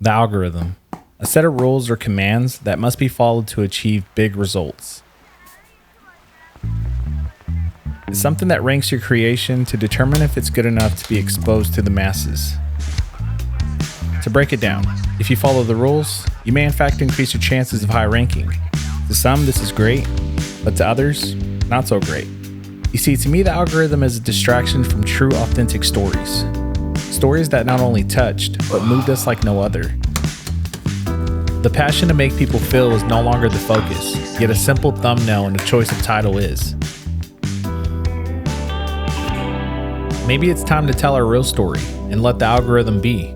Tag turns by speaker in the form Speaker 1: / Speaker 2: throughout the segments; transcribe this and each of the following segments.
Speaker 1: The algorithm, a set of rules or commands that must be followed to achieve big results. It's something that ranks your creation to determine if it's good enough to be exposed to the masses. To break it down, if you follow the rules, you may in fact increase your chances of high ranking. To some, this is great, but to others, not so great. You see, to me, the algorithm is a distraction from true, authentic stories. Stories that not only touched, but moved us like no other. The passion to make people feel is no longer the focus, yet a simple thumbnail and a choice of title is. Maybe it's time to tell our real story and let the algorithm be.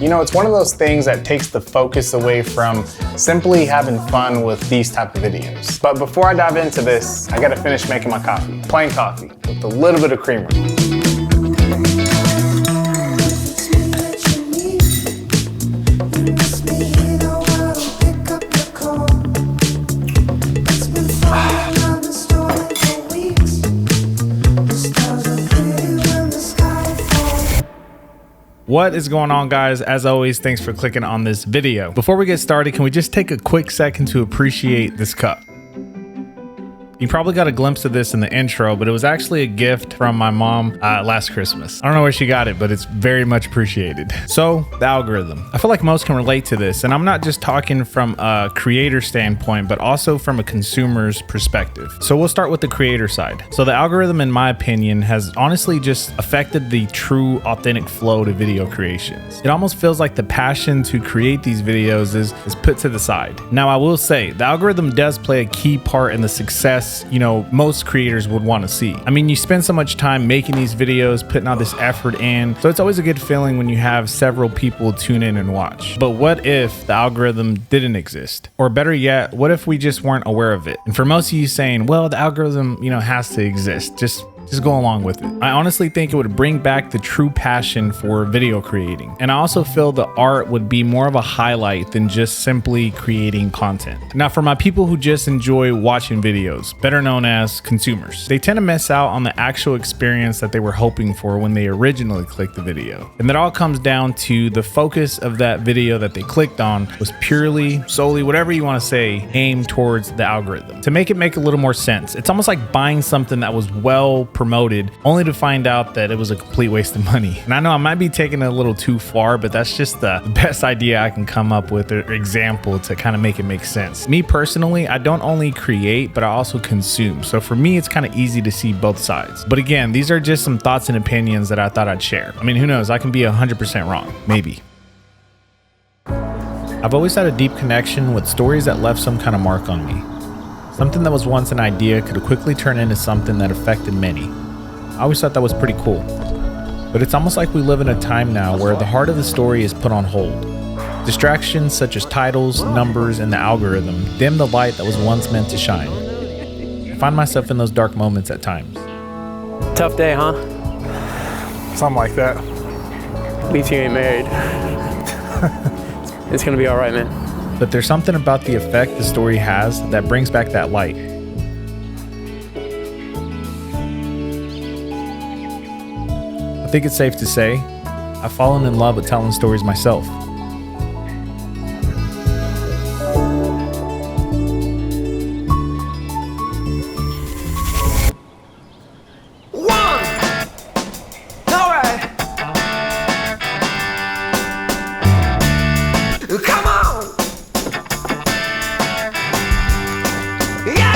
Speaker 2: You know, it's one of those things that takes the focus away from simply having fun with these type of videos. But before I dive into this, I gotta finish making my coffee. Plain coffee with a little bit of creamer.
Speaker 1: What is going on, guys? As always, thanks for clicking on this video. Before we get started, can we just take a quick second to appreciate this cup? You probably got a glimpse of this in the intro, but it was actually a gift from my mom last Christmas. I don't know where she got it, but it's very much appreciated. So, the algorithm. I feel like most can relate to this, and I'm not just talking from a creator standpoint, but also from a consumer's perspective. So we'll start with the creator side. So the algorithm, in my opinion, has honestly just affected the true, authentic flow to video creations. It almost feels like the passion to create these videos is put to the side. Now, I will say, the algorithm does play a key part in the success most creators would want to see. I mean, you spend so much time making these videos, putting all this effort in, so it's always a good feeling when you have several people tune in and watch. But what if the algorithm didn't exist? Or better yet, what if we just weren't aware of it? And for most of you saying, well, the algorithm, has to exist, just go along with it. I honestly think it would bring back the true passion for video creating. And I also feel the art would be more of a highlight than just simply creating content. Now, for my people who just enjoy watching videos, better known as consumers, they tend to miss out on the actual experience that they were hoping for when they originally clicked the video. And that all comes down to the focus of that video that they clicked on was purely, solely, whatever you want to say, aimed towards the algorithm. To make it make a little more sense, it's almost like buying something that was well promoted only to find out that it was a complete waste of money. And I know I might be taking it a little too far, but that's just the best idea I can come up with, or example to kind of make it make sense. Me personally, I don't only create, but I also consume. So for me, it's kind of easy to see both sides. But again, these are just some thoughts and opinions that I thought I'd share. I mean, who knows? I can be 100% wrong, maybe. I've always had a deep connection with stories that left some kind of mark on me. Something that was once an idea could quickly turn into something that affected many. I always thought that was pretty cool. But it's almost like we live in a time now where the heart of the story is put on hold. Distractions such as titles, numbers, and the algorithm dim the light that was once meant to shine. I find myself in those dark moments at times.
Speaker 3: Tough day, huh?
Speaker 2: Something like that.
Speaker 3: At least you ain't married. It's gonna be all right, man.
Speaker 1: But there's something about the effect the story has that brings back that light. I think it's safe to say, I've fallen in love with telling stories myself.
Speaker 4: Come on! Yeah!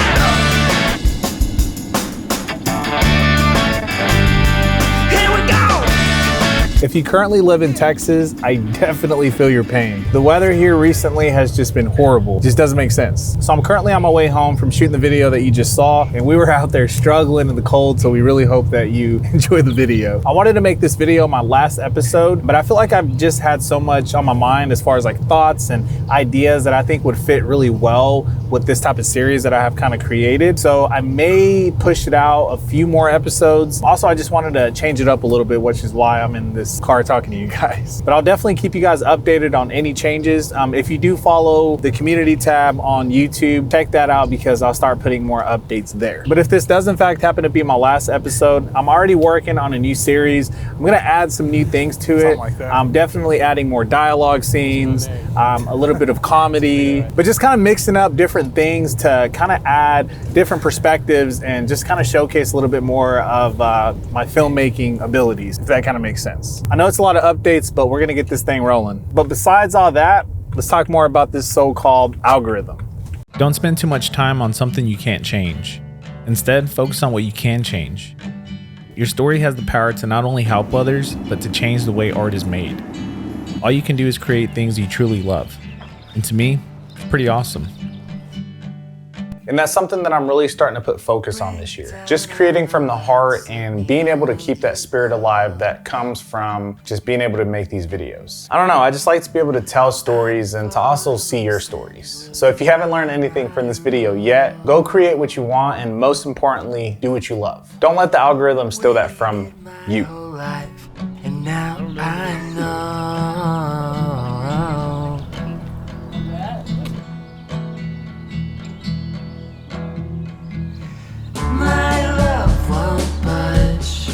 Speaker 4: Here we go!
Speaker 2: If you currently live in Texas, I definitely feel your pain. The weather here recently has just been horrible. Just doesn't make sense. So I'm currently on my way home from shooting the video that you just saw, and we were out there struggling in the cold, so we really hope that you enjoy the video. I wanted to make this video my last episode, but I feel like I've just had so much on my mind as far as like thoughts and ideas that I think would fit really well with this type of series that I have kind of created. So I may push it out a few more episodes. Also, I just wanted to change it up a little bit, which is why I'm in this car talking to you guys. But I'll definitely keep you guys updated on any changes. If you do follow the community tab on YouTube, check that out because I'll start putting more updates there. But if this does in fact happen to be my last episode, I'm already working on a new series. I'm gonna add some new things to it. Like I'm definitely adding more dialogue scenes, a little bit of comedy, but just kind of mixing up different things to kind of add different perspectives and just kind of showcase a little bit more of my filmmaking abilities, if that kind of makes sense. I know it's a lot of updates, but we're gonna get this thing rolling. But besides all that, let's talk more about this so-called algorithm.
Speaker 1: Don't spend too much time on something you can't change. Instead, focus on what you can change. Your story has the power to not only help others, but to change the way art is made. All you can do is create things you truly love. And to me, it's pretty awesome.
Speaker 2: And that's something that I'm really starting to put focus on this year. Just creating from the heart and being able to keep that spirit alive that comes from just being able to make these videos. I don't know, I just like to be able to tell stories and to also see your stories. So if you haven't learned anything from this video yet, go create what you want and most importantly, do what you love. Don't let the algorithm steal that from you.
Speaker 4: And now I know. My love won't budge.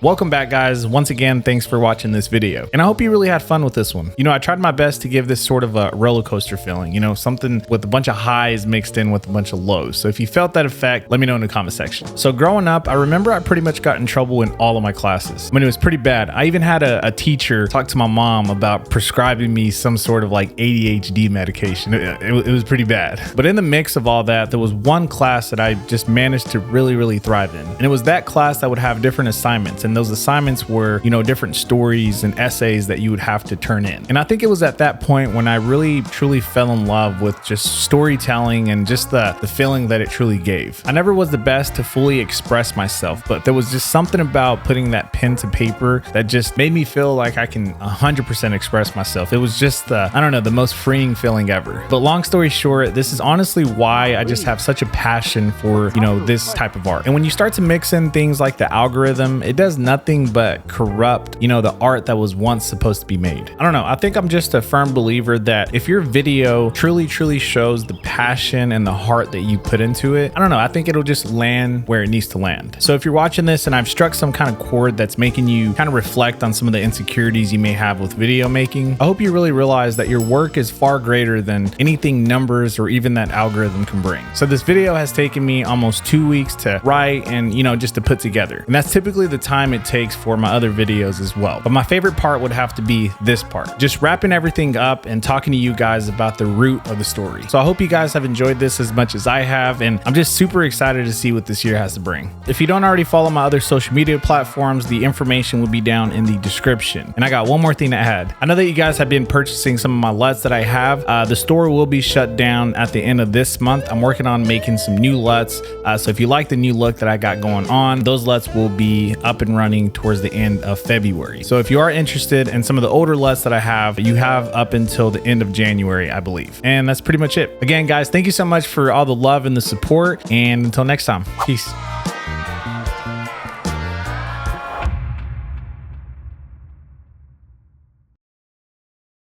Speaker 1: Welcome back, guys. Once again, thanks for watching this video. And I hope you really had fun with this one. You know, I tried my best to give this sort of a roller coaster feeling, you know, something with a bunch of highs mixed in with a bunch of lows. So if you felt that effect, let me know in the comment section. So growing up, I remember I pretty much got in trouble in all of my classes. I mean, it was pretty bad. I even had a teacher talk to my mom about prescribing me some sort of like ADHD medication. It was pretty bad. But in the mix of all that, there was one class that I just managed to really thrive in. And it was that class that would have different assignments. And those assignments were, you know, different stories and essays that you would have to turn in. And I think it was at that point when I really truly fell in love with just storytelling and just the feeling that it truly gave. I never was the best to fully express myself, but there was just something about putting that pen to paper that just made me feel like I can 100% express myself. It was just I don't know, the most freeing feeling ever. But long story short, this is honestly why I just have such a passion for, you know, this type of art. And when you start to mix in things like the algorithm, it does nothing but corrupt, you know, the art that was once supposed to be made. I don't know. I think I'm just a firm believer that if your video truly shows the passion and the heart that you put into it, I don't know, I think it'll just land where it needs to land. So if you're watching this and I've struck some kind of chord that's making you kind of reflect on some of the insecurities you may have with video making, I hope you really realize that your work is far greater than anything numbers or even that algorithm can bring. So this video has taken me almost 2 weeks to write and, you know, just to put together. And that's typically the time it takes for my other videos as well. But my favorite part would have to be this part, just wrapping everything up and talking to you guys about the root of the story. So I hope you guys have enjoyed this as much as I have, and I'm just super excited to see what this year has to bring. If you don't already follow my other social media platforms, the information will be down in the description. And I got one more thing to add. I know that you guys have been purchasing some of my LUTs that I have. The store will be shut down at the end of this month. I'm working on making some new LUTs. So if you like the new look that I got going on, those LUTs will be up and running towards the end of February. So if you are interested in some of the older LUTs that I have, you have up until the end of January, I believe. And that's pretty much it. Again, guys, thank you so much for all the love and the support. And until next time, peace.